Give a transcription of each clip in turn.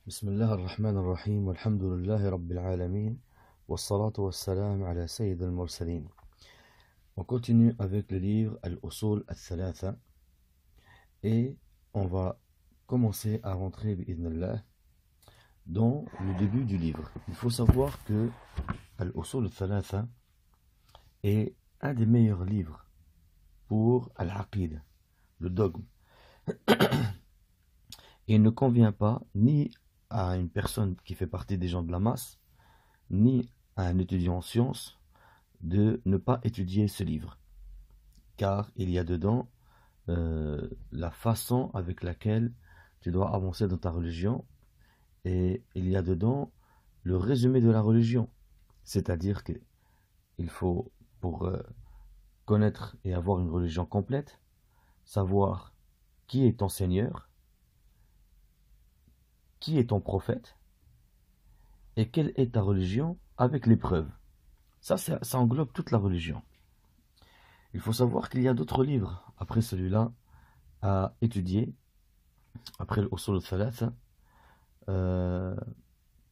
Bismillah ar-Rahman ar-Rahim, walhamdulillahi rabbil alamin, wassalatu wassalam ala sayyid al-mursalin. On continue avec le livre Al-Usul al-Thalatha et on va commencer à rentrer bi'idhnillah dans le début du livre. Il faut savoir que Al-Usul al-Thalatha est un des meilleurs livres pour Al-Aqid, le dogme. Il ne convient pas ni à une personne qui fait partie des gens de la masse, ni à un étudiant en sciences, de ne pas étudier ce livre. Car il y a dedans la façon avec laquelle tu dois avancer dans ta religion, et il y a dedans le résumé de la religion. C'est-à-dire qu'il faut, pour connaître et avoir une religion complète, savoir qui est ton Seigneur, qui est ton prophète et quelle est ta religion avec les preuves. Ça englobe toute la religion. Il faut savoir qu'il y a d'autres livres après celui-là à étudier, après l'Usul al-Thalatha,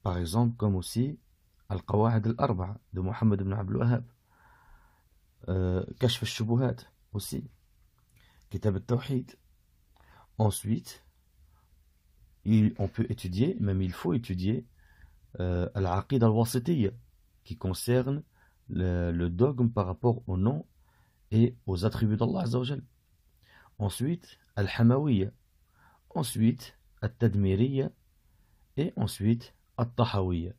par exemple comme aussi Al-Qawa'id al-Arba'a de Mohammed ibn Abdul Wahhab, Kashf al-Shubuhat aussi, Kitab al-Tawhid. Ensuite, on peut étudier, même il faut étudier Al-Aqid al-Wasitiyya, qui concerne le dogme par rapport au nom et aux attributs d'Allah Azza wa Jal. Ensuite, Al-Hamawiyya. Ensuite, Al-Tadmiriyya. Et ensuite, Al-Tahawiyya.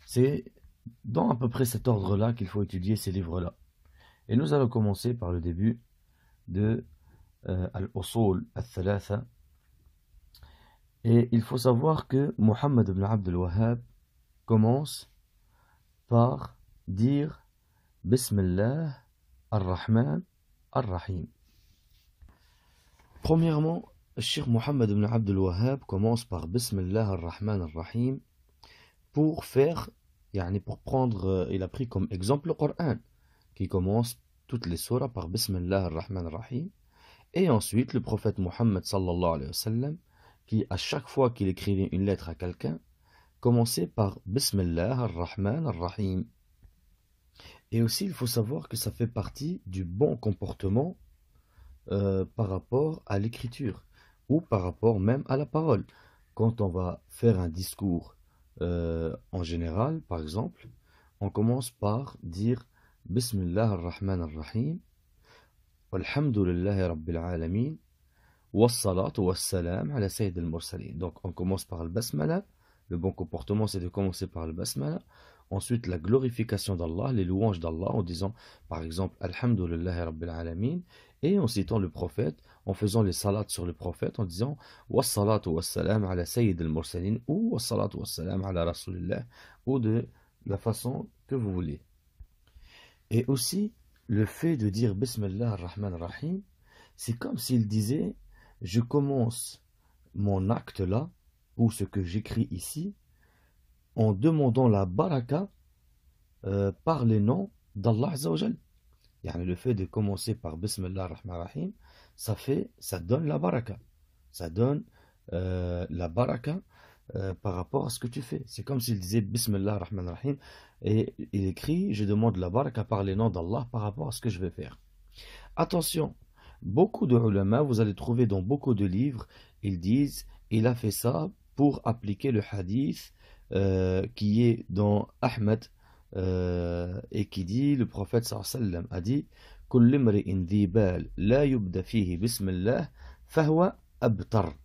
C'est dans à peu près cet ordre-là qu'il faut étudier ces livres-là. Et nous allons commencer par le début de Al-Usul al-Thalatha. Et il faut savoir que Mohammed ibn Abdul Wahhab commence par dire Bismillah ar-Rahman ar-Rahim. Premièrement, le Cheikh Mohammed ibn Abdul Wahhab commence par Bismillah ar-Rahman ar-Rahim pour faire, pour prendre, il a pris comme exemple le Coran, qui commence toutes les surahs par Bismillah ar-Rahman ar-Rahim. Et ensuite, le prophète Mohammed sallallahu alayhi wa sallam, qui à chaque fois qu'il écrivait une lettre à quelqu'un, commençait par Bismillah ar-Rahman ar-Rahim. Et aussi, il faut savoir que ça fait partie du bon comportement par rapport à l'écriture, ou par rapport même à la parole. Quand on va faire un discours en général, par exemple, on commence par dire Bismillah ar-Rahman ar-Rahim, walhamdulillahi rabbil alamin, wassalatu wassalam ala sayyid al-mursalin. Donc on commence par le basmala. Le bon comportement, c'est de commencer par le basmala. Ensuite, la glorification d'Allah, les louanges d'Allah, en disant par exemple Alhamdulillahi Rabbil Alamin, et en citant le prophète, en faisant les salats sur le prophète, en disant Wassalatu wassalam ala sayyid al-mursalin, ou Wassalatu wassalam ala rasulillah, ou de la façon que vous voulez. Et aussi, le fait de dire Bismillah ar-Rahman ar-Rahim, c'est comme s'il disait je commence mon acte là, ou ce que j'écris ici, en demandant la baraka par les noms d'Allah Azza wa Jal. Le fait de commencer par Bismillah ar-Rahman ar-Rahim, ça donne la baraka. Ça donne la baraka par rapport à ce que tu fais. C'est comme s'il disait Bismillah ar-Rahman ar-Rahim, et il écrit je demande la baraka par les noms d'Allah par rapport à ce que je vais faire. Attention, beaucoup de ulama, vous allez trouver dans beaucoup de livres, ils disent il a fait ça pour appliquer le hadith qui est dans Ahmed et qui dit, le prophète sallallahu alayhi wa sallam a dit كل امرئ ذي بال لا يبدأ فيه بسم الله فهو أبتر.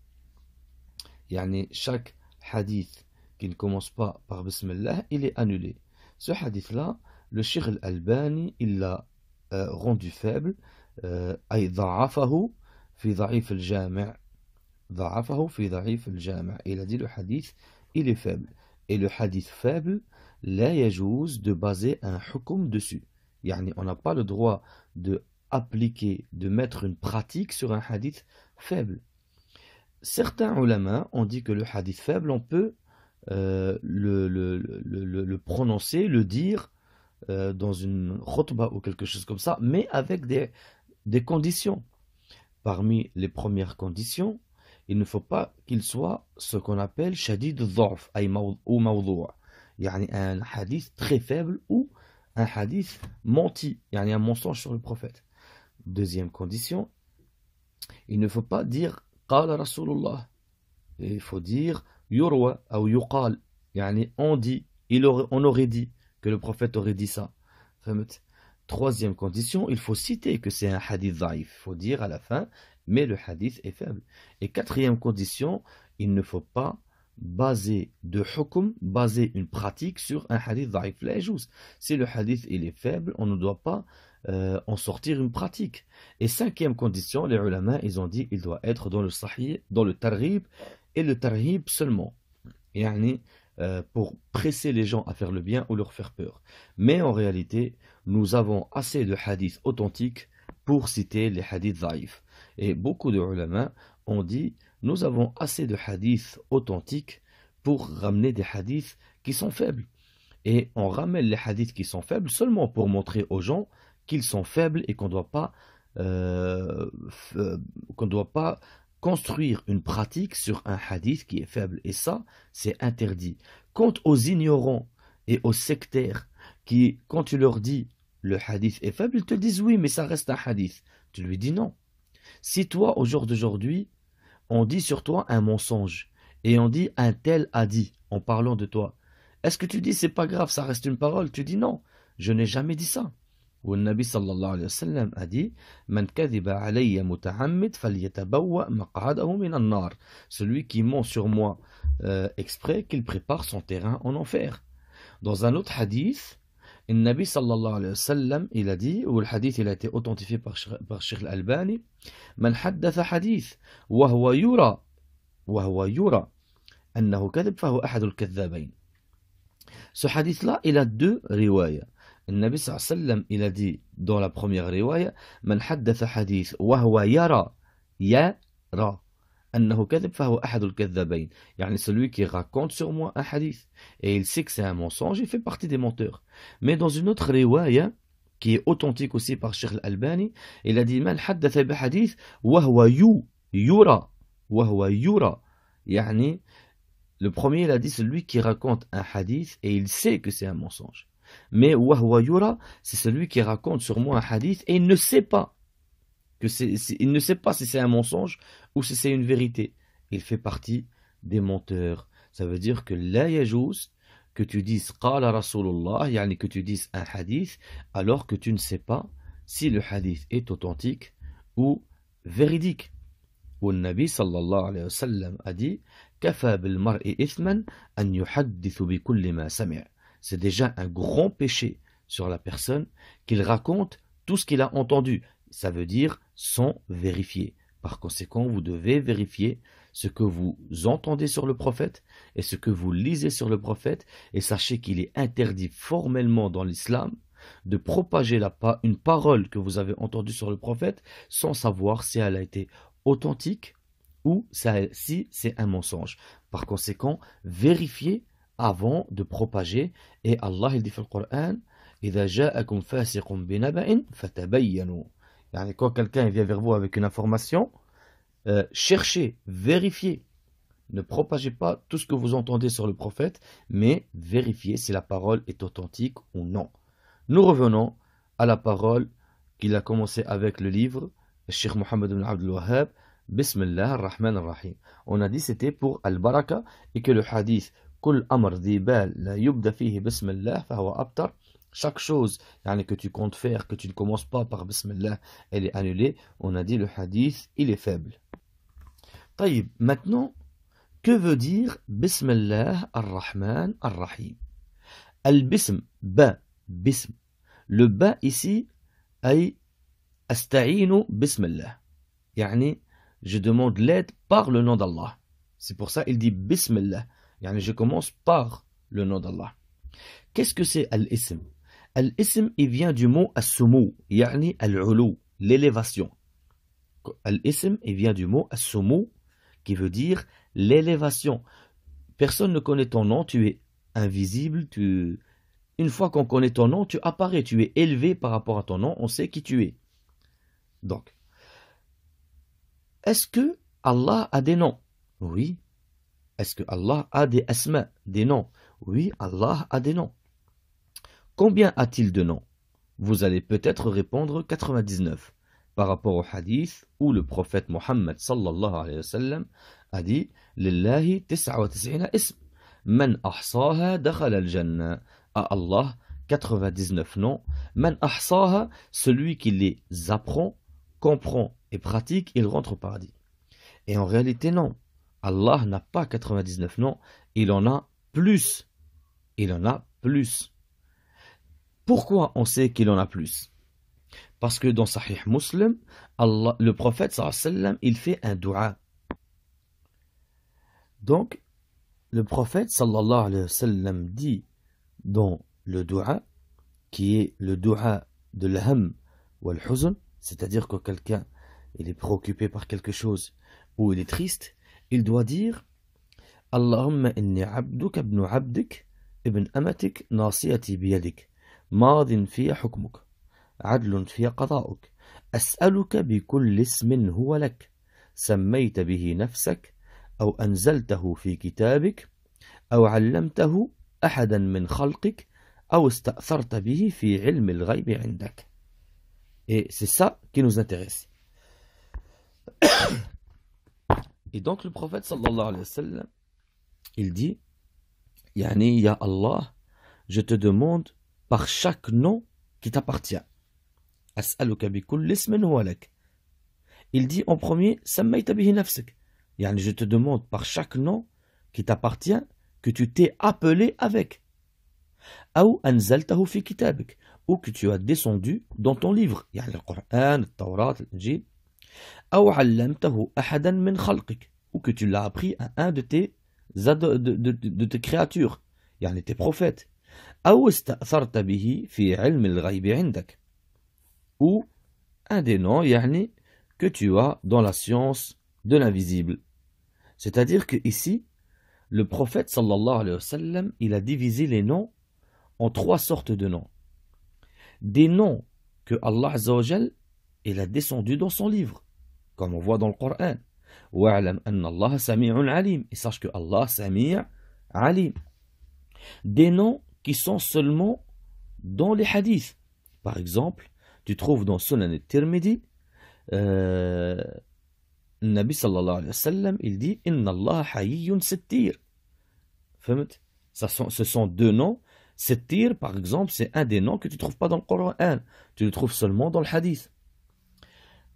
Chaque hadith qui ne commence pas par Bismillah, il est annulé. Ce hadith-là, le Cheikh al-Albani, il l'a rendu faible, أي ضعفه في ضعيف الجامع. ضعفه في ضعيف الجامع. Il a dit le hadith, il est faible. Et le hadith faible, لا يجوز de baser un hukum dessus. On n'a pas le droit de appliquer, de mettre une pratique sur un hadith faible. Certains ulama ont dit que le hadith faible, on peut le prononcer, le dire dans une khutbah ou quelque chose comme ça, mais avec des conditions. Parmi les premières conditions, il ne faut pas qu'il soit ce qu'on appelle shadid al-dha'f ou mawdou', yani un hadith très faible ou un hadith menti, yani un mensonge sur le prophète. Deuxième condition, il ne faut pas dire qala Rasulullah. Il faut dire yurwa ou yuqal, yani on dit, on aurait dit que le prophète aurait dit ça. Troisième condition, il faut citer que c'est un hadith dhaïf. Il faut dire à la fin, mais le hadith est faible. Et quatrième condition, il ne faut pas baser une pratique sur un hadith dhaïf. Si le hadith il est faible, on ne doit pas en sortir une pratique. Et cinquième condition, les ulama, ils ont dit, il doit être dans le sahih, dans le targhib, et le targhib seulement. Yani, pour presser les gens à faire le bien ou leur faire peur. Mais en réalité, nous avons assez de hadiths authentiques pour citer les hadiths dhaïfs. Et beaucoup de ulama ont dit, nous avons assez de hadiths authentiques pour ramener des hadiths qui sont faibles. Et on ramène les hadiths qui sont faibles seulement pour montrer aux gens qu'ils sont faibles et qu'on ne doit pas construire une pratique sur un hadith qui est faible. Et ça, c'est interdit. Quant aux ignorants et aux sectaires qui, quand tu leur dis le hadith est faible, ils te disent oui, mais ça reste un hadith. Tu lui dis non. Si toi, au jour d'aujourd'hui, on dit sur toi un mensonge et on dit un tel a dit en parlant de toi, est-ce que tu dis c'est pas grave, ça reste une parole? Tu dis non, je n'ai jamais dit ça. Ou le Nabi sallallahu alayhi wa sallam a dit Man kadhiba alayya muta'ammid falyatabawwa maq'adahu min an-nar. Celui qui ment sur moi exprès, qu'il prépare son terrain en enfer. Dans un autre hadith, le Nabi sallallahu alayhi wa sallam, il a dit, ou le hadith il a été authentifié par Sheikh al-Albani, Man haddatha hadith wa huwa yura annahu kadhib fahu ahad al-kadhabayn. Ce hadith-là, il a deux riwayas. Le Nabi sallallahu alayhi wa sallam, il a dit dans la première riwaya, Man haddatha hadith wa huwa yara annahu kadhib fahu ahad al-kadhabayn. Yani celui qui raconte sur moi un hadith et il sait que c'est un mensonge, il fait partie des menteurs. Mais dans une autre riwaya qui est authentique aussi par Sheikh al-Albani, il a dit Man haddatha bi hadith wa huwa yura. Yani le premier, il a dit celui qui raconte un hadith et il sait que c'est un mensonge. Mais wahwa yura, c'est celui qui raconte sur moi un hadith et il ne sait pas il ne sait pas si c'est un mensonge ou si c'est une vérité. Il fait partie des menteurs. Ça veut dire que la yajouz, que tu dises qala Rasulullah, yani que tu dises un hadith, alors que tu ne sais pas si le hadith est authentique ou véridique. Où le Nabi sallallahu alayhi wa sallam a dit Kafa bil mar'i ithman an yuhaddithu bi kulli ma sami'. C'est déjà un grand péché sur la personne qu'il raconte tout ce qu'il a entendu. Ça veut dire sans vérifier. Par conséquent, vous devez vérifier ce que vous entendez sur le prophète et ce que vous lisez sur le prophète. Et sachez qu'il est interdit formellement dans l'islam de propager une parole que vous avez entendue sur le prophète sans savoir si elle a été authentique ou si c'est un mensonge. Par conséquent, vérifiez avant de propager. Et Allah il dit dans le Coran إذا جاءكم فاسق بنبأ فتبينوا. Yani quand quelqu'un vient vers vous avec une information, cherchez, vérifiez. Ne propagez pas tout ce que vous entendez sur le prophète, mais vérifiez si la parole est authentique ou non. Nous revenons à la parole qu'il a commencé avec le livre, Cheikh Mohammed ibn Abdul Wahhab, Bismillah ar-Rahman ar-Rahim. On a dit c'était pour Al-Baraka et que le hadith Kul amr dhibal la yubda fihi Bismillah fahuwa abtar. Chaque chose que tu comptes faire, que tu ne commences pas par Bismillah, elle est annulée. On a dit le hadith, il est faible. Taïb, maintenant, que veut dire Bismillah ar-Rahman ar-Rahim? Al-Bism, ba, bism. Le ba ici, ay asta'inu Bismillah. Yani, je demande l'aide par le nom d'Allah. C'est pour ça qu'il dit Bismillah. Yani, je commence par le nom d'Allah. Qu'est-ce que c'est al-Ism? Al-Ism, il vient du mot as-sumu, yani al-ulu, l'élévation. Al-Ism, il vient du mot as-sumu, qui veut dire l'élévation. Personne ne connaît ton nom, tu es invisible, une fois qu'on connaît ton nom, tu apparais, tu es élevé par rapport à ton nom, on sait qui tu es. Donc, est-ce que Allah a des noms? Oui. Est-ce que Allah a des asma, des noms? Oui, Allah a des noms. Combien a-t-il de noms? Vous allez peut-être répondre 99, par rapport au hadith où le prophète Mohammed sallallahu alayhi wa sallam a dit Lillahi 99 ism, man ahsaha dakhala al-jannah. À Allah, 99 noms. Man ahsaha, celui qui les apprend, comprend et pratique, il rentre au paradis. Et en réalité, non. Allah n'a pas 99 noms, il en a plus. Il en a plus. Pourquoi on sait qu'il en a plus? Parce que dans Sahih Muslim, le prophète sallallahu alayhi wa sallam, il fait un dua. Donc, le prophète sallallahu alayhi wa sallam dit dans le dua, qui est le dua de l'ham ou al-huzn, c'est-à-dire que quelqu'un il est préoccupé par quelque chose ou il est triste, il doit dire Allahumma inni abduka ibn abdik ibn amatik nasiyati biyadik ماض في حكمك عدل في قضاؤك أسألك بكل اسم هو لك سميت به نفسك أو أنزلته في كتابك أو علمته أحدا من خلقك أو استأثرت به في علم الغيب عندك. Et c'est ça qui nous intéresse. Et donc le prophète sallallahu alayhi wa sallam, il dit Yani ya Allah, je te demande par chaque nom qui t'appartient. As'aluka bi kulli ismin huwa lak. Il dit en premier Sammayta bihi nafsak. Yani je te demande par chaque nom qui t'appartient que tu t'es appelé avec. Ou anzaltahu fi kitabik, ou que tu as descendu dans ton livre, yani le Coran, le Taurat, l'Injil. Ou allamtahu ahadan min khalqik, ou que tu l'as appris à un de tes créatures, yani tes prophètes. Ou ista'tharta bihi fi ilm al-ghayb indak, ou un des noms, yani que tu as dans la science de l'invisible. C'est-à-dire que ici, le prophète sallallahu alayhi wa sallam, il a divisé les noms en trois sortes de noms. Des noms que Allah Azza wa Jal, il a descendu dans son livre, comme on voit dans le Coran. Wa'alam anna Allah sami'un alim, et sache que Allah sami' alim. Des noms qui sont seulement dans les hadiths. Par exemple, tu trouves dans Sunan al-Tirmidhi, Nabi sallallahu alayhi wa sallam, il dit Inna Allah hayyun sittir. Ce sont deux noms. Sittir, par exemple, c'est un des noms que tu ne trouves pas dans le Coran. Tu le trouves seulement dans le hadith.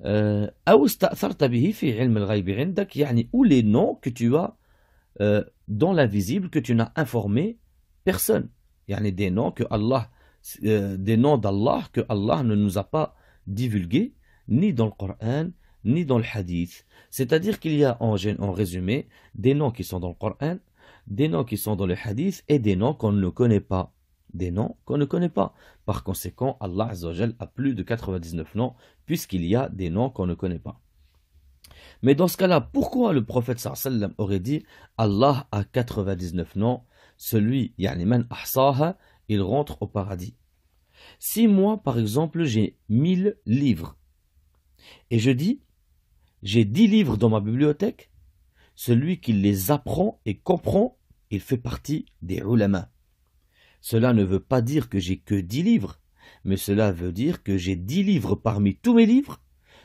Ou les noms que tu as dans l'invisible, que tu n'as informé personne. Des noms que Allah, des noms d'Allah que Allah ne nous a pas divulgués, ni dans le Coran, ni dans le hadith. C'est-à-dire qu'il y a en résumé des noms qui sont dans le Coran, des noms qui sont dans le hadith et des noms qu'on ne connaît pas. Des noms qu'on ne connaît pas. Par conséquent, Allah Azza wa Jal a plus de 99 noms puisqu'il y a des noms qu'on ne connaît pas. Mais dans ce cas-là, pourquoi le prophète sallallahu alayhi wa sallam aurait dit Allah a 99 noms, celui, yani man ahsaha, il rentre au paradis. Si moi, par exemple, j'ai 1000 livres et je dis j'ai 10 livres dans ma bibliothèque, celui qui les apprend et comprend, il fait partie des ulama. Cela ne veut pas dire que j'ai que 10 livres, mais cela veut dire que j'ai 10 livres parmi tous mes livres.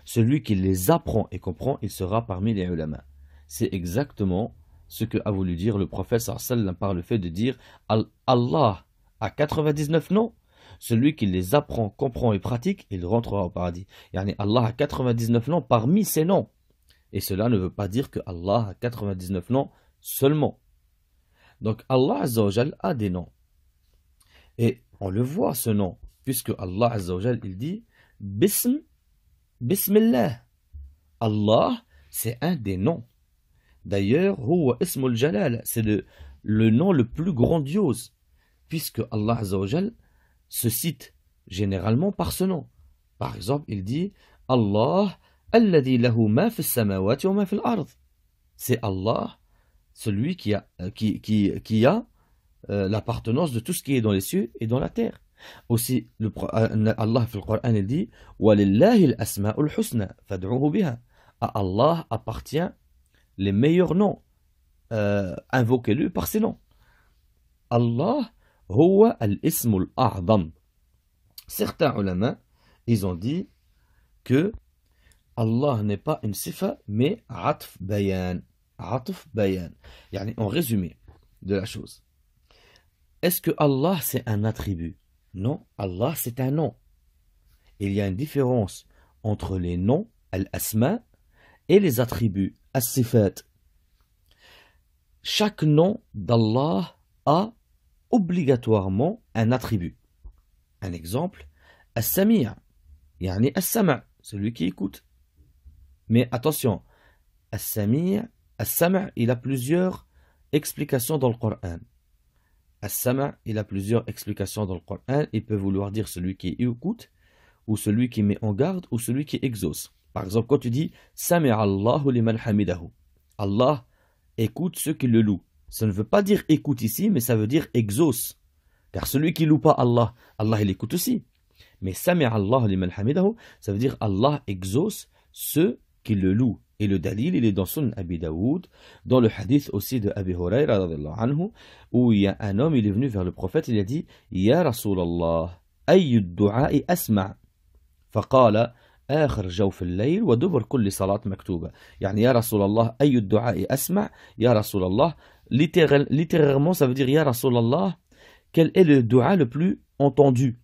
Celui qui les apprend et comprend, il sera parmi les ulama. C'est exactement ce que a voulu dire le prophète sallallahu alayhi wa sallam par le fait de dire Allah a 99 noms. Celui qui les apprend, comprend et pratique, il rentrera au paradis. Yani Allah a 99 noms parmi ses noms. Et cela ne veut pas dire que Allah a 99 noms seulement. Donc Allah Azza wa Jal a des noms. Et on le voit ce nom, puisque Allah Azza wa Jal, il dit Bismillah. Allah, c'est un des noms. D'ailleurs, Huwa Ismul Jalal, c'est le nom le plus grandiose, puisque Allah Azza wa Jal se cite généralement par ce nom. Par exemple, il dit Allah, alladhi lahu ma fi samawati wa ma fi al-ard. C'est Allah, celui qui a l'appartenance de tout ce qui est dans les cieux et dans la terre. Aussi, Allah, dans le Coran, dit Walillahi al-asma'ul husna, fad'uhu biha. À Allah appartient les meilleurs noms. Invoquez-le par ces noms. Allah huwa al-ism al-a'zam. Certains ulama, ils ont dit que Allah n'est pas une sifa, mais atf bayan. Atf bayan. Yani, en résumé de la chose. Est-ce que Allah c'est un attribut? Non, Allah c'est un nom. Il y a une différence entre les noms, al-asma, et les attributs, as-sifat. Chaque nom d'Allah a obligatoirement un attribut. Un exemple, as-sami', yani as-sam', celui qui écoute. Mais attention, as-sami', as-sam', il a plusieurs explications dans le Coran. As-sam', il a plusieurs explications dans le Coran. Il peut vouloir dire celui qui écoute, ou celui qui met en garde, ou celui qui exauce. Par exemple, quand tu dis « Sami'a Allahu liman hamidahu », Allah écoute ceux qui le louent. Ça ne veut pas dire écoute ici, mais ça veut dire exauce. Car celui qui loue pas Allah, Allah il écoute aussi. Mais Sami'a Allahu liman hamidahu, ça veut dire Allah exauce ceux qui le louent. Et le dalil, il est dans Sunan Abi Daoud, dans le hadith aussi de Abi Hurayra, anhu, où il y a un homme, il est venu vers le prophète, il a dit « Ya Rasulallah, ayyu du'a'i asma' » فقال آخر جوف الليل ودبر كل صلاة مكتوبة. يعني يا رسول الله أي الدعاء أسمع يا رسول الله. Littéralement ça veut dire يا رسول الله, quel est le dua le plus entendu?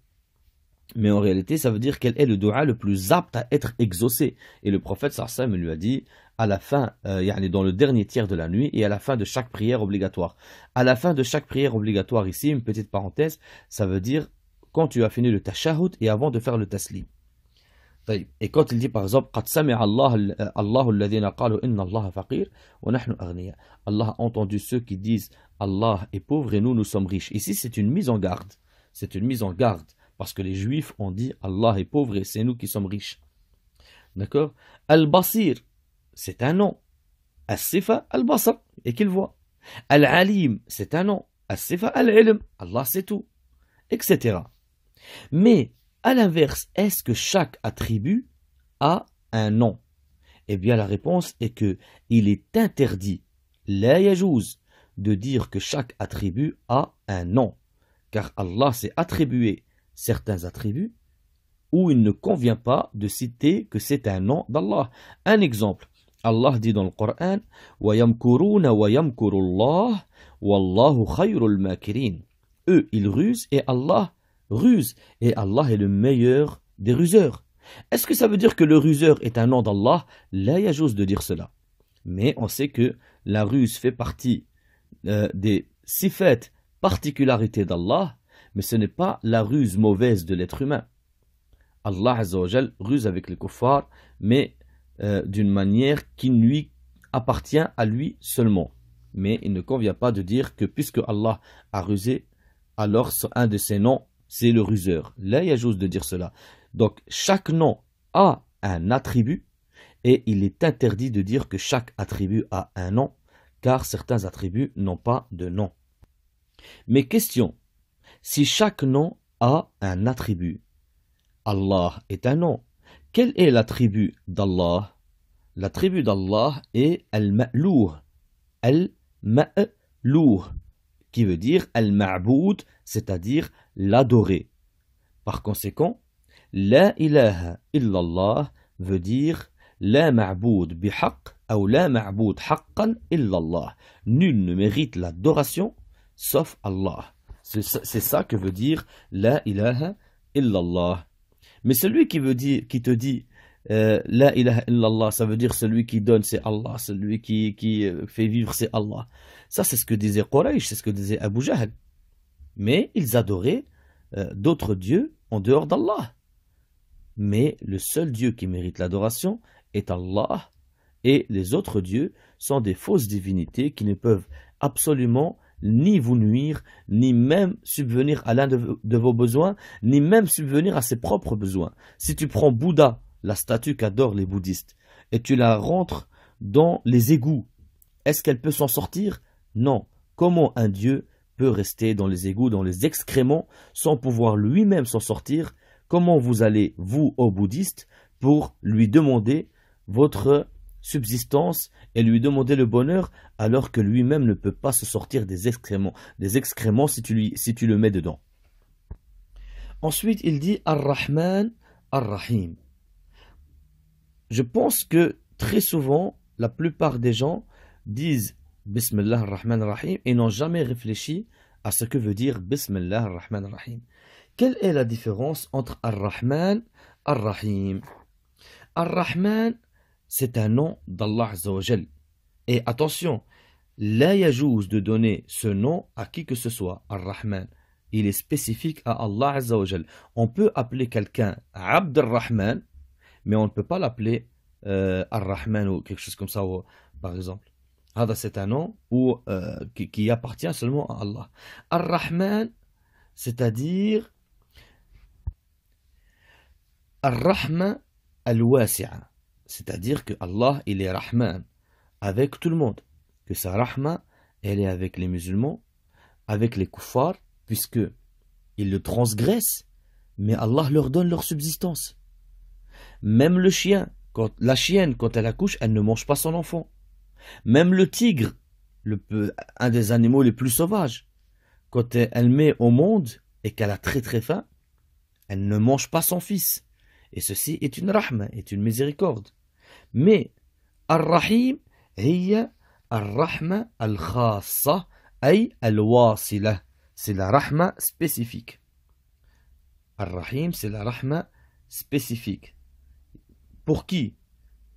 Mais en réalité ça veut dire quel est le dua le plus apte à être exaucé. Et le prophète sallallahu alayhi wa sallam lui a dit à la fin, dans le dernier tiers de la nuit et à la fin de chaque prière obligatoire. À la fin de chaque prière obligatoire ici, une petite parenthèse, ça veut dire quand tu as fini le tashahhud et avant de faire le taslim. Et quand il dit par exemple Allah a entendu ceux qui disent Allah est pauvre et nous sommes riches. Ici c'est une mise en garde. C'est une mise en garde parce que les juifs ont dit Allah est pauvre et c'est nous qui sommes riches. D'accord? Al-Basir, c'est un nom. As-Sifa al-Basar, et qu'il voit. Al-Alim, c'est un nom. As-Sifa al-Ilm, Allah c'est tout. Etc. Mais à l'inverse, est-ce que chaque attribut a un nom? Eh bien, la réponse est que il est interdit, la yajouz, de dire que chaque attribut a un nom. Car Allah s'est attribué certains attributs où il ne convient pas de citer que c'est un nom d'Allah. Un exemple, Allah dit dans le Coran « Wa yamkuruna wa yamkurullah, wallahu khayrul makirin » Eux, ils rusent et Allah ruse, et Allah est le meilleur des ruseurs. Est-ce que ça veut dire que le ruseur est un nom d'Allah? Là, il y a chose de dire cela. Mais on sait que la ruse fait partie des sifat, particularités d'Allah, mais ce n'est pas la ruse mauvaise de l'être humain. Allah Azza wa Jal ruse avec les kuffars, mais d'une manière qui lui appartient à lui seulement. Mais il ne convient pas de dire que puisque Allah a rusé, alors un de ses noms c'est le ruseur. Là, il y a juste de dire cela. Donc, chaque nom a un attribut et il est interdit de dire que chaque attribut a un nom, car certains attributs n'ont pas de nom. Mais question, si chaque nom a un attribut, Allah est un nom. Quel est l'attribut d'Allah? L'attribut d'Allah est Al-Ma'louh. Al-Ma'louh, qui veut dire Al-Ma'boud, c'est-à-dire l'adorer. Par conséquent, La ilaha illallah veut dire La ma'boud bihaq ou La ma'boud haqqan illallah. Nul ne mérite l'adoration sauf Allah. C'est ça que veut dire La ilaha illallah. Mais celui qui te dit La ilaha illallah, ça veut dire celui qui donne c'est Allah, celui qui fait vivre c'est Allah. Ça c'est ce que disait Quraysh, c'est ce que disait Abu Jahl. Mais ils adoraient d'autres dieux en dehors d'Allah. Mais le seul Dieu qui mérite l'adoration est Allah, et les autres dieux sont des fausses divinités qui ne peuvent absolument ni vous nuire, ni même subvenir à l'un de vos besoins, ni même subvenir à ses propres besoins. Si tu prends Bouddha, la statue qu'adorent les bouddhistes, et tu la rentres dans les égouts, est-ce qu'elle peut s'en sortir? Non. Comment un dieu peut rester dans les égouts, dans les excréments, sans pouvoir lui-même s'en sortir? Comment vous allez, vous, aux bouddhistes, pour lui demander votre subsistance et lui demander le bonheur alors que lui-même ne peut pas se sortir des excréments si tu le mets dedans. Ensuite, il dit Ar-Rahman, Ar-Rahim. Je pense que très souvent, la plupart des gens disent Bismillah ar-Rahman ar-Rahim et n'ont jamais réfléchi à ce que veut dire Bismillah ar-Rahman ar-Rahim. Quelle est la différence entre Ar-Rahman et Ar-Rahim? Ar-Rahman, c'est un nom d'Allah Azza wa Jal. Et attention, la yajouz de donner ce nom à qui que ce soit, Ar-Rahman. Il est spécifique à Allah Azza wa Jal. On peut appeler quelqu'un Abd ar-Rahman, mais on ne peut pas l'appeler Ar-Rahman ou quelque chose comme ça, par exemple. C'est un nom qui appartient seulement à Allah. Ar-Rahman, c'est-à-dire Ar-Rahma al-Wasi'a, c'est-à-dire que Allah, il est Rahman avec tout le monde, que sa Rahma, elle est avec les musulmans, avec les kuffars, puisque ils le transgressent, mais Allah leur donne leur subsistance. Même le chien, la chienne, quand elle accouche, elle ne mange pas son enfant. Même le tigre, un des animaux les plus sauvages, quand elle met au monde et qu'elle a très très faim, elle ne mange pas son fils. Et ceci est une rahma, est une miséricorde. Mais Ar-Rahim, hiya Ar-Rahma al-Khassa, ay al-Wasila. C'est la rahma spécifique. Ar-Rahim, c'est la rahma spécifique. Pour qui?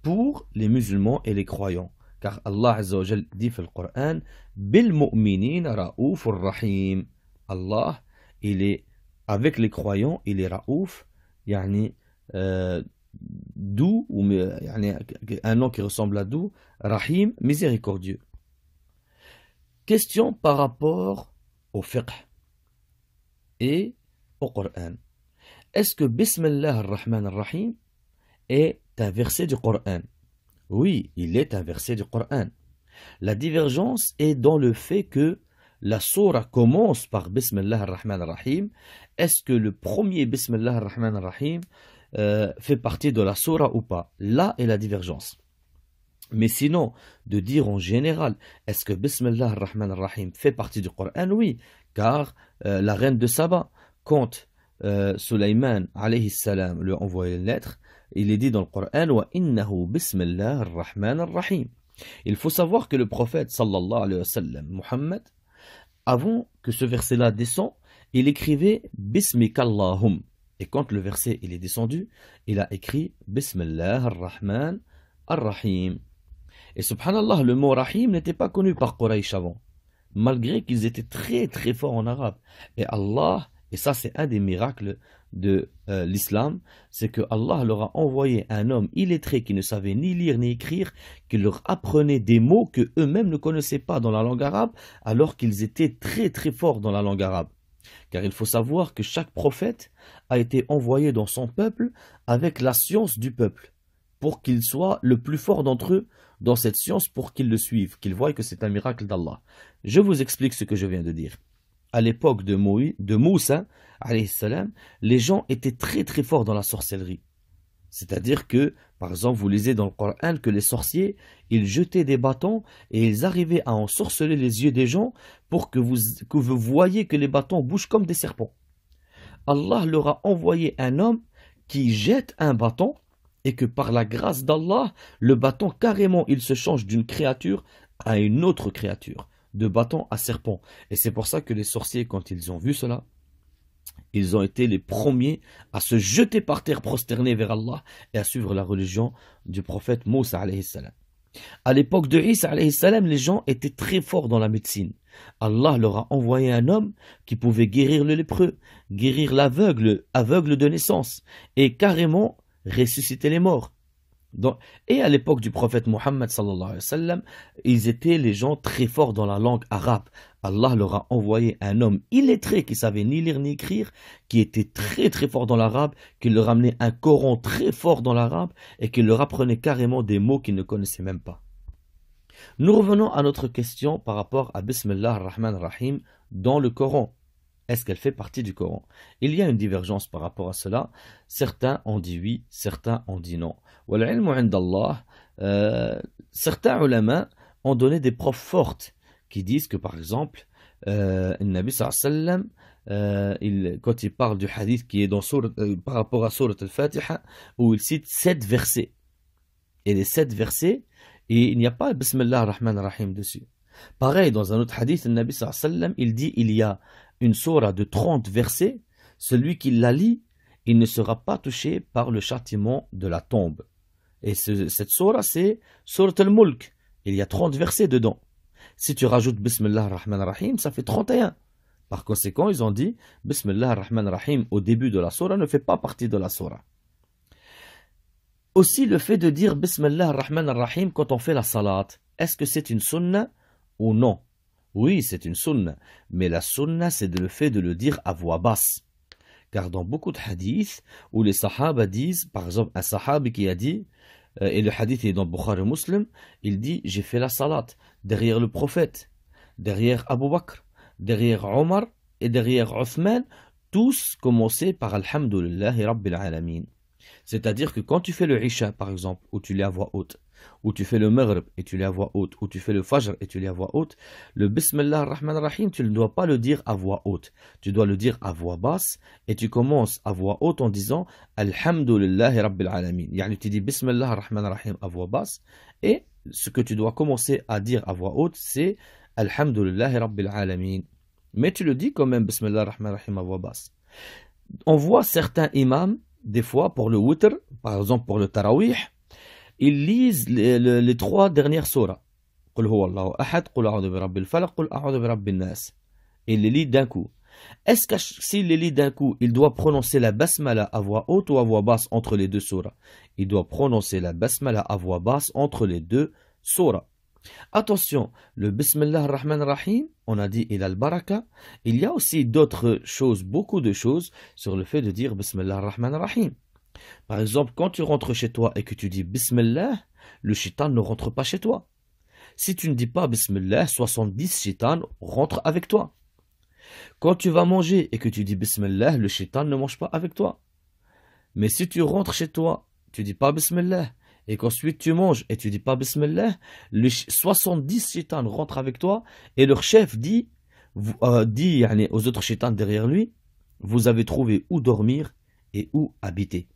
Pour les musulmans et les croyants. Car Allah Azza wa Jal dit dans le Coran, Bil mu'minin ra'oufur rahim. Allah, il est avec les croyants, il est ra'ouf, yani doux, ou un nom qui ressemble à doux, rahim, miséricordieux. Question par rapport au fiqh et au Coran. Est-ce que Bismillah ar-Rahman ar-Rahim est un verset du Coran? Oui, il est un verset du Coran. La divergence est dans le fait que la sourate commence par Bismillah ar-Rahman ar-Rahim. Est-ce que le premier Bismillah ar-Rahman ar-Rahim fait partie de la sourate ou pas? Là est la divergence. Mais sinon, de dire en général, est-ce que Bismillah ar-Rahman ar-Rahim fait partie du Coran? Oui, car la reine de Saba, quand Sulayman alayhi salam lui a envoyé une lettre, il est dit dans le Coran wa innahu bismillah ar-Rahman ar-Rahim. Il faut savoir que le prophète sallallahu alayhi wa sallam, Muhammad, avant que ce verset-là descend, il écrivait Bismikallahum. Et quand le verset il est descendu, il a écrit Bismillah ar-Rahman ar-Rahim. Et subhanallah, le mot Rahim n'était pas connu par Quraysh avant, malgré qu'ils étaient très très forts en arabe. Et Allah, et ça c'est un des miracles de l'islam, c'est que Allah leur a envoyé un homme illettré qui ne savait ni lire ni écrire, qui leur apprenait des mots que eux-mêmes ne connaissaient pas dans la langue arabe, alors qu'ils étaient très très forts dans la langue arabe. Car il faut savoir que chaque prophète a été envoyé dans son peuple avec la science du peuple, pour qu'il soit le plus fort d'entre eux dans cette science, pour qu'ils le suivent, qu'ils voient que c'est un miracle d'Allah. Je vous explique ce que je viens de dire. À l'époque de Moussa, alayhi salam, les gens étaient très très forts dans la sorcellerie. C'est-à-dire que, par exemple, vous lisez dans le Coran que les sorciers, ils jetaient des bâtons et ils arrivaient à ensorceler les yeux des gens pour que vous voyiez que les bâtons bougent comme des serpents. Allah leur a envoyé un homme qui jette un bâton et que par la grâce d'Allah, le bâton carrément, il se change d'une créature à une autre créature, de bâton à serpent. Et c'est pour ça que les sorciers, quand ils ont vu cela, ils ont été les premiers à se jeter par terre prosternés vers Allah et à suivre la religion du prophète Moussa alayhi salam. À l'époque de Isa alayhi salam, les gens étaient très forts dans la médecine. Allah leur a envoyé un homme qui pouvait guérir le lépreux, guérir l'aveugle, aveugle de naissance, et carrément ressusciter les morts. Et à l'époque du prophète Mohammed sallallahu alayhi wa sallam, ils étaient les gens très forts dans la langue arabe. Allah leur a envoyé un homme illettré qui savait ni lire ni écrire, qui était très très fort dans l'arabe, qui leur amenait un Coran très fort dans l'arabe et qui leur apprenait carrément des mots qu'ils ne connaissaient même pas. Nous revenons à notre question par rapport à Bismillah ar-Rahman ar-Rahim dans le Coran. Est-ce qu'elle fait partie du Coran? Il y a une divergence par rapport à cela. Certains ont dit oui, certains ont dit non. Wal ilmu 'inda Allah, euh, certains ulama ont donné des preuves fortes qui disent que, par exemple, Nabi sallallahu alayhi wa sallam, quand il parle du hadith qui est dans par rapport à Surat al-Fatiha, où il cite 7 versets. Et les 7 versets, et il n'y a pas Bismillah ar-Rahman ar-Rahim dessus. Pareil, dans un autre hadith, le Nabi sallallahu alayhi wa sallam, il dit il y a une sourate de 30 versets, celui qui la lit, il ne sera pas touché par le châtiment de la tombe. Et cette sourate, c'est Surat al-Mulk. Il y a 30 versets dedans. Si tu rajoutes Bismillah ar-Rahman ar-Rahim, ça fait 31. Par conséquent, ils ont dit Bismillah ar-Rahman ar-Rahim au début de la sourate ne fait pas partie de la sourate. Aussi, le fait de dire Bismillah ar-Rahman ar-Rahim quand on fait la salat, est-ce que c'est une sunna ou non? Oui, c'est une sunna, mais la sunna, c'est le fait de le dire à voix basse. Car dans beaucoup de hadiths, où les sahaba disent, par exemple, un sahabi qui a dit, et le hadith est dans Bukhari Muslim, il dit, j'ai fait la salat derrière le prophète, derrière Abu Bakr, derrière Omar et derrière Uthman, tous commencés par Alhamdulillahi Rabbil Alamin. C'est-à-dire que quand tu fais le Isha, par exemple, où tu lis à voix haute, ou tu fais le Maghrib et tu lis à voix haute, ou tu fais le Fajr et tu lis à voix haute, le Bismillah ar-Rahman ar-Rahim, tu ne dois pas le dire à voix haute. Tu dois le dire à voix basse et tu commences à voix haute en disant Alhamdulillahi Rabbil Alamin. Yani tu dis Bismillah ar-Rahman ar-Rahim à voix basse et ce que tu dois commencer à dire à voix haute, c'est Alhamdulillahi Rabbil Alamin. Mais tu le dis quand même Bismillah ar-Rahman ar-Rahim à voix basse. On voit certains imams, des fois pour le witr, par exemple pour le tarawih, ils lisent les 3 dernières sourates. Qul huwa Allahu ahad, Qul a'udhu bi rabbil falaq, Qul a'udhu bi rabbin nas. Il les lit d'un coup. Est-ce que s'il les lit d'un coup, il doit prononcer la basmala à voix haute ou à voix basse entre les 2 sourates? Il doit prononcer la basmala à voix basse entre les 2 sourates. Attention, le Bismillah ar-Rahman ar-Rahim, on a dit il al-baraka. Il y a aussi d'autres choses, beaucoup de choses, sur le fait de dire Bismillah ar-Rahman ar-Rahim. Par exemple, quand tu rentres chez toi et que tu dis Bismillah, le shaitan ne rentre pas chez toi. Si tu ne dis pas Bismillah, 70 shaitan rentrent avec toi. Quand tu vas manger et que tu dis Bismillah, le shaitan ne mange pas avec toi. Mais si tu rentres chez toi, tu dis pas Bismillah, et qu'ensuite tu manges et tu dis pas Bismillah, les 70 shaitan rentrent avec toi et leur chef dit aux autres shaitans derrière lui, vous avez trouvé où dormir et où habiter.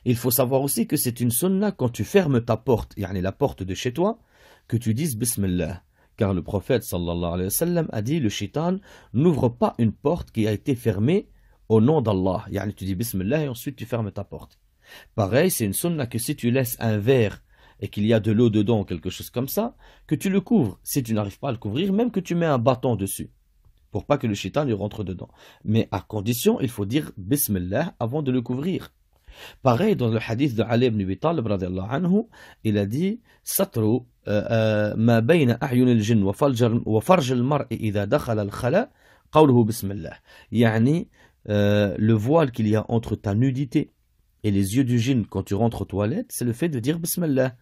Il faut savoir aussi que c'est une sunna quand tu fermes ta porte, la porte de chez toi, que tu dises Bismillah. Car le prophète sallallahu alayhi wa sallam a dit, le shaitan n'ouvre pas une porte qui a été fermée au nom d'Allah. Tu dis Bismillah et ensuite tu fermes ta porte. Pareil, c'est une sunna que si tu laisses un verre et qu'il y a de l'eau dedans ou quelque chose comme ça, que tu le couvres. Si tu n'arrives pas à le couvrir, même que tu mets un bâton dessus, pour pas que le shaitan y rentre dedans. Mais à condition, il faut dire Bismillah avant de le couvrir. Pareil, dans le hadith de Ali ibn Abi Talib, il a dit Satru ma bayna a'yun al-jinn wa farj al-mar'i idha dakhala al-khala qawluhu bismillah. Le voile qu'il y a entre ta nudité et les yeux du djinn quand tu rentres aux toilettes, c'est le fait de dire Bismillah.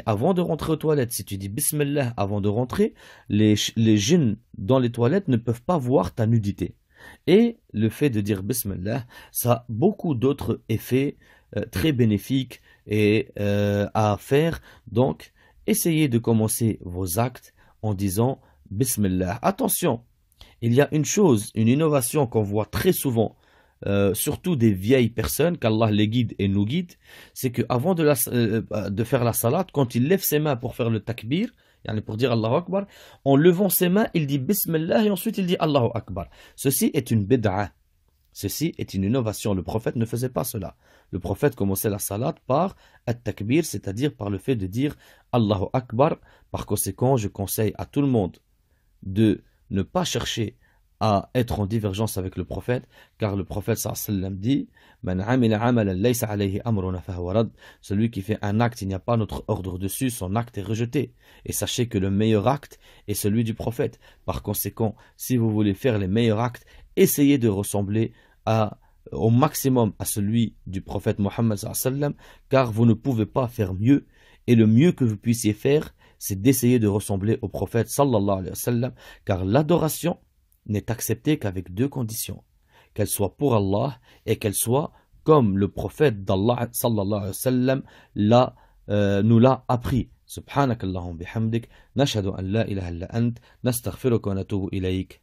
Avant de rentrer aux toilettes, si tu dis Bismillah avant de rentrer, les djinns dans les toilettes ne peuvent pas voir ta nudité. Et le fait de dire Bismillah, ça a beaucoup d'autres effets très bénéfiques à faire. Donc, essayez de commencer vos actes en disant Bismillah. Attention, il y a une innovation qu'on voit très souvent, surtout des vieilles personnes, qu'Allah les guide et nous guide, c'est qu'avant de faire la salat, quand il lève ses mains pour faire le takbir, pour dire Allahu Akbar, en levant ses mains, il dit Bismillah et ensuite il dit Allahu Akbar. Ceci est une bid'a. Ceci est une innovation. Le prophète ne faisait pas cela. Le prophète commençait la salat par at-takbir, c'est-à-dire par le fait de dire Allahu Akbar. Par conséquent, je conseille à tout le monde de ne pas chercher à être en divergence avec le prophète, car le prophète sallallahu dit Man amila amalan laysa alayhi amruna fahuwa rad. Celui qui fait un acte, il n'y a pas notre ordre dessus, son acte est rejeté. Et sachez que le meilleur acte est celui du prophète. Par conséquent, si vous voulez faire les meilleurs actes, essayez de ressembler au maximum à celui du prophète Mohammed sallallahu, car vous ne pouvez pas faire mieux. Et le mieux que vous puissiez faire, c'est d'essayer de ressembler au prophète sallallahu alayhi wa sallam, car l'adoration n'est acceptée qu'avec 2 conditions, qu'elle soit pour Allah et qu'elle soit comme le prophète d'Allah sallallahu alayhi wa sallam l'a nous l'a appris. Subhanak Allahum bihamdik, nashhadu an la ilaha illa ant, nastaghfiruka wa natubu ilayk.